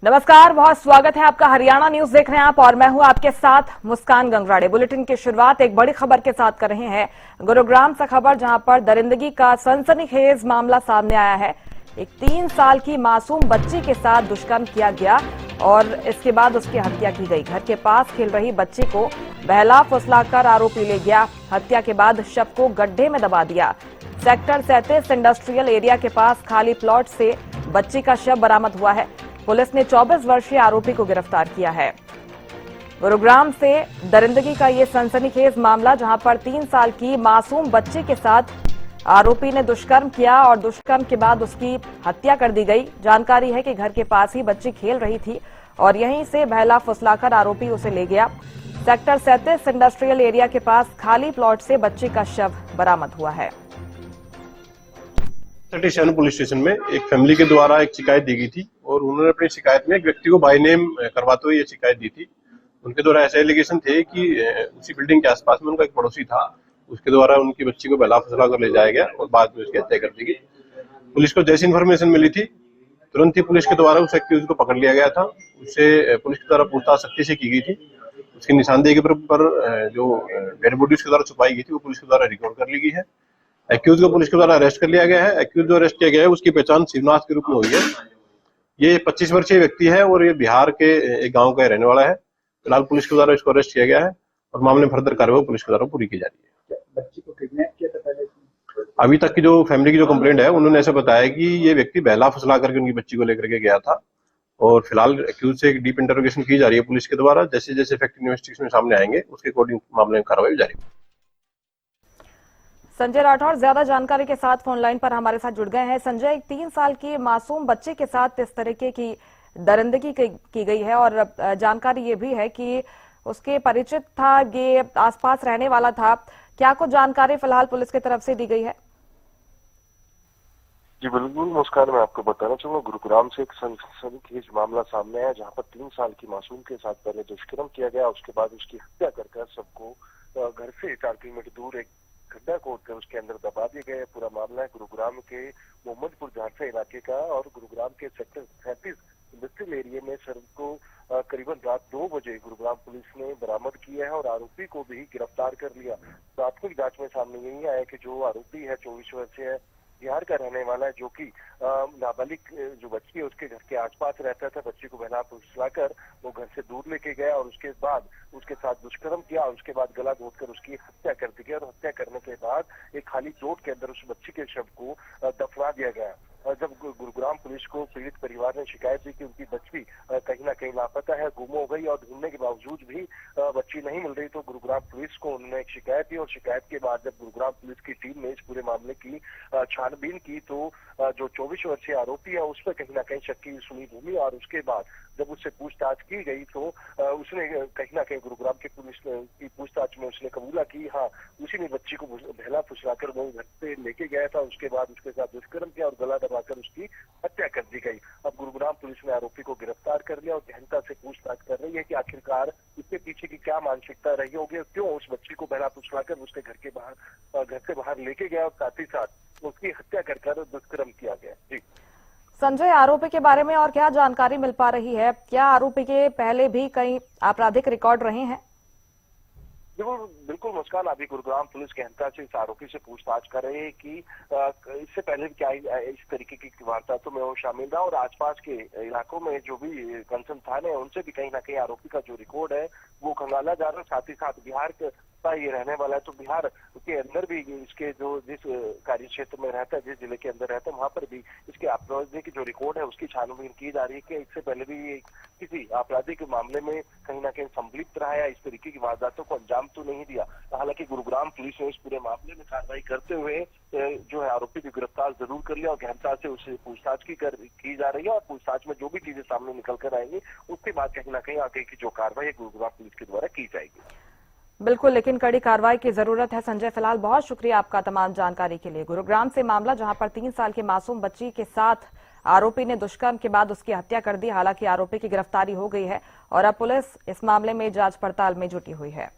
नमस्कार, बहुत स्वागत है आपका। हरियाणा न्यूज देख रहे हैं आप और मैं हूं आपके साथ मुस्कान गंगराड़े। बुलेटिन की शुरुआत एक बड़ी खबर के साथ कर रहे हैं। गुरुग्राम से खबर, जहां पर दरिंदगी का सनसनीखेज मामला सामने आया है। एक 3 साल की मासूम बच्ची के साथ दुष्कर्म किया गया और इसके बाद उसकी हत्या की गई। घर के पास खेल रही बच्ची को बहला फुसलाकर आरोपी ले गया। हत्या के बाद शव को गड्ढे में दबा दिया। सेक्टर 37 इंडस्ट्रियल एरिया के पास खाली प्लॉट से बच्ची का शव बरामद हुआ है। पुलिस ने 24 वर्षीय आरोपी को गिरफ्तार किया है। गुरुग्राम से दरिंदगी का ये सनसनीखेज मामला, जहां पर 3 साल की मासूम बच्ची के साथ आरोपी ने दुष्कर्म किया और दुष्कर्म के बाद उसकी हत्या कर दी गई। जानकारी है कि घर के पास ही बच्ची खेल रही थी और यहीं से बहला फुसलाकर आरोपी उसे ले गया। सेक्टर 37 इंडस्ट्रियल एरिया के पास खाली प्लॉट से बच्ची का शव बरामद हुआ है। 37 पुलिस स्टेशन में एक फैमिली के द्वारा एक शिकायत दी गई थी और उन्होंने अपनी शिकायत में एक व्यक्ति को बाय नेम करवाते हुए ये शिकायत दी थी। उनके द्वारा ऐसे एलिगेशन थे कि उसी बिल्डिंग के आसपास में उनका एक पड़ोसी था, उसके द्वारा उनकी बच्ची को बहला फुसला कर ले जाया गया और बाद में उसकी हत्या कर दी गई। पुलिस को जैसी इन्फॉर्मेशन मिली थी, तुरंत ही पुलिस के द्वारा उस एक्यूज को पकड़ लिया गया था। उससे पुलिस के द्वारा पूछताछ सख्ती से की गई थी। उसकी निशानदेही के पर जो डेड बॉडी उसके द्वारा छुपाई गई थी, वो पुलिस के द्वारा रिकॉर्ड कर ली गई है। एक्यूज को पुलिस के द्वारा अरेस्ट कर लिया गया है। एक्यूज जो अरेस्ट किया गया है उसकी पहचान शिवनाथ के रूप में हुई है। ये 25 वर्षीय व्यक्ति है और ये बिहार के एक गांव का रहने वाला है। फिलहाल पुलिस के द्वारा इसको अरेस्ट किया गया है और मामले में फर्दर कार्रवाई पुलिस के द्वारा पूरी की जा रही है। बच्ची को किडनैप किया था पहले? अभी तक की जो फैमिली की जो कंप्लेंट है, उन्होंने ऐसा बताया कि ये व्यक्ति बहला फुसला करके उनकी बच्ची को लेकर के गया था और फिलहाल एक्यूज से डीप इंटरोगेशन की जा रही है पुलिस के द्वारा। जैसे जैसे फैक्ट इन्वेस्टिगेशन सामने आएंगे उसके अकॉर्डिंग मामले में कार्रवाई जारी है। संजय राठौर ज्यादा जानकारी के साथ फोन लाइन पर हमारे साथ जुड़ गए हैं। संजय, एक 3 साल की मासूम बच्चे के साथ इस तरीके की दरिंदगी की गई है और जानकारी ये भी है कि उसके परिचित था, ये आसपास रहने वाला था। क्या कुछ जानकारी फिलहाल पुलिस की तरफ से दी गई है? जी बिल्कुल मुस्कान, मैं आपको बताना चाहूंगा, गुरुग्राम से एक सनसनीखेज मामला सामने आया जहां पर 3 साल की मासूम के साथ पहले दुष्कर्म किया गया, उसके बाद उसकी हत्या कर सबको घर से 4 किलोमीटर दूर एक गड्ढा खोदकर उसके अंदर दबा दिए गए। पूरा मामला है गुरुग्राम के मोहम्मदपुर झारसा इलाके का और गुरुग्राम के सेक्टर 37 इंडस्ट्रियल एरिया में शव को करीबन रात 2 बजे गुरुग्राम पुलिस ने बरामद किया है और आरोपी को भी गिरफ्तार कर लिया। प्राथमिक जांच में सामने यही आया कि जो आरोपी है 24 वर्षीय है, बिहार का रहने वाला है, जो कि नाबालिग जो बच्ची है उसके घर के आसपास रहता था। बच्ची को बहला फुसलाकर वो घर से दूर लेके गया और उसके बाद उसके साथ दुष्कर्म किया और उसके बाद गला घोंटकर उसकी हत्या कर दी गई और हत्या करने के बाद एक खाली प्लॉट के अंदर उस बच्ची के शव को दफना दिया गया। और जब गुरुग्राम पुलिस को पीड़ित परिवार ने शिकायत दी कि उनकी बच्ची कहीं ना कहीं लापता है, गुम हो गई और ढूंढने के बावजूद भी बच्ची नहीं मिल रही, तो गुरुग्राम पुलिस को उन्होंने एक शिकायत दी और शिकायत के बाद जब गुरुग्राम पुलिस की टीम ने इस पूरे मामले की छानबीन की तो जो 24 वर्षीय आरोपी है उस पर कहीं ना कहीं शक की सुनी भूमि और उसके बाद जब उससे पूछताछ की गई तो उसने कहीं ना कहीं गुरुग्राम की पुलिस की पूछताछ में उसने कबूला की हाँ उसी ने बच्ची को बहला फुसलाकर वो घर से लेके गया था। उसके बाद उसके साथ दुष्कर्म किया और गला दबाकर उसकी हत्या कर दी गई। अब गुरुग्राम पुलिस ने आरोपी को गिरफ्तार कर लिया और गहनता से पूछताछ कर रही है कि आखिरकार इसके पीछे की क्या मानसिकता रही होगी, क्यों उस बच्ची को बहला फुसलाकर उसके घर से बाहर लेके गया और साथ ही साथ उसकी हत्या कर दुष्कर्म किया गया। जी संजय, आरोपी के बारे में और क्या जानकारी मिल पा रही है? क्या आरोपी के पहले भी कई आपराधिक रिकॉर्ड रहे हैं? बिल्कुल मुस्कान, अभी गुरुग्राम पुलिस गहनता से इस आरोपी से पूछताछ कर रहे हैं कि इससे पहले क्या इस तरीके की वारदातों में वो शामिल था और आसपास के इलाकों में जो भी कंसर्न थाने हैं उनसे भी कहीं ना कहीं आरोपी का जो रिकॉर्ड है वो खंगाला जा रहा है। साथ ही साथ बिहार का ये रहने वाला है तो बिहार के अंदर भी इसके जो जिस कार्य क्षेत्र में रहता है, जिस जिले के अंदर रहता है, वहां पर भी इसके आपराधिक जो रिकॉर्ड है उसकी छानबीन की जा रही है कि इससे पहले भी किसी आपराधिक मामले में कहीं ना कहीं संलिप्त रहा है, इस तरीके की वारदातों को अंजाम तो नहीं दिया। हालांकि गुरुग्राम पुलिस ने इस पूरे मामले में कार्रवाई करते हुए जो है आरोपी को गिरफ्तार जरूर कर लिया और गहनता से उससे पूछताछ की जा रही है और पूछताछ में जो भी चीजें सामने निकल कर आएंगी उसके बाद कहीं ना कहीं आगे की जो कार्रवाई है गुरुग्राम पुलिस के द्वारा की जाएगी। बिल्कुल, लेकिन कड़ी कार्रवाई की जरूरत है। संजय, फिलहाल बहुत शुक्रिया आपका तमाम जानकारी के लिए। गुरुग्राम से मामला, जहां पर 3 साल की मासूम बच्ची के साथ आरोपी ने दुष्कर्म के बाद उसकी हत्या कर दी। हालांकि आरोपी की गिरफ्तारी हो गई है और अब पुलिस इस मामले में जांच पड़ताल में जुटी हुई है।